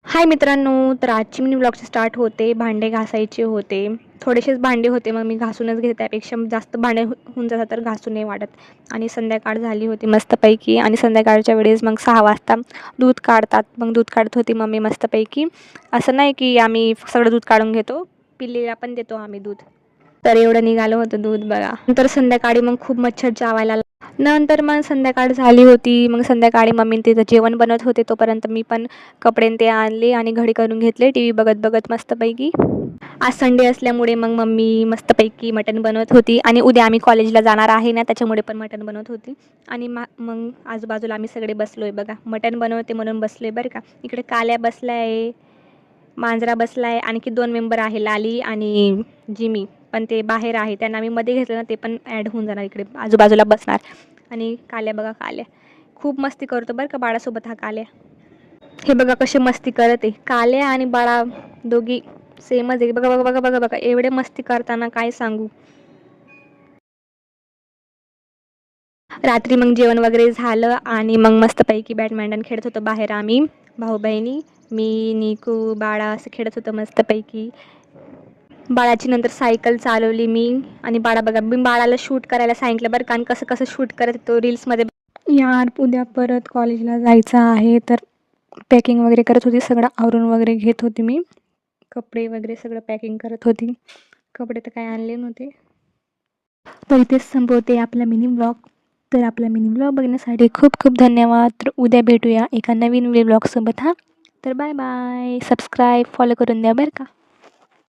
हाय मित्रांनो, तर आजची मिनी ब्लॉगचे स्टार्ट होते. भांडे घासायचे होते. थोडेसेच भांडे होते, मग मी घासूनच घेते. त्यापेक्षा जास्त भांडे होऊन जातात तर घासू नाही वाटत. आणि संध्याकाळ झाली होती मस्तपैकी. आणि संध्याकाळच्या वेळेस मग 6 वाजता दूध काढतात. मग दूध काढत होती मम्मी मस्तपैकी. असं नाही की आम्ही सगळं दूध काढून घेतो, पिल्लीला पण देतो आम्ही दूध. तर एवढं निघालं होतं दूध बघा. नंतर संध्याकाळी मग खूप मच्छर चावायला नंतर मग संध्याकाळ झाली होती. मग संध्याकाळी मम्मी तिथं जेवण बनवत होते, तोपर्यंत मी पण कपडे ते आणले आणि घडी करून घेतले टी व्ही बघत बघत मस्तपैकी. आज संडे असल्यामुळे मग मम्मी मस्तपैकी मटण बनवत होती. आणि उद्या आम्ही कॉलेजला जाणार आहे ना, त्याच्यामुळे पण मटण बनवत होती. आणि मग आजूबाजूला आम्ही सगळे बसलो आहे बघा. मटण बनवते म्हणून बसलो आहे बरं का. इकडे काल्या बसला आहे, मांजरा बसला आहे, आणखी 2 मेंबर आहे लाली आणि जिमी. पण ते बाहेर आहे, त्यांना मी मध्ये घेतलं ना, ते पण ॲड होऊन जाणार इकडे आजूबाजूला बसणार. आणि काल्या बघा, काल्या खूप मस्ती करतो बरं का बाळासोबत हा काल्या. हे बघा कसे मस्ती करत आहे. काल्या आणि बाळा दोघी सेमच आहे. बघा बघा बघा बघा बघा, एवढे मस्ती करताना काय सांगू. रात्री मग जेवण वगैरे झालं आणि मग मस्तपैकी बॅडमिंटन खेळत होतो बाहेर आम्ही भाऊ बहिणी. मी, निकू, बाळा असं खेळत होतो मस्तपैकी. बाळाची नंतर सायकल चालवली मी. आणि बाळा बघा, मी बाळाला शूट करायला सांगितलं बरं का. आणि कसं कसं शूट करत तो रील्समध्ये. यार उद्या परत कॉलेजला जायचं आहे, तर पॅकिंग वगैरे करत होती. सगळं आवरून वगैरे घेत होती मी. कपडे वगैरे सगळं पॅकिंग करत होती. कपडे तर काय आणले नव्हते. तर इथेच संपवते आपला मिनी ब्लॉग. तर आपला मिनी ब्लॉग बघण्यासाठी खूप खूप धन्यवाद. तर उद्या भेटूया एका नवीन ब्लॉगसोबत हां. तर बाय बाय. सबस्क्राईब फॉलो करून द्या बरं का.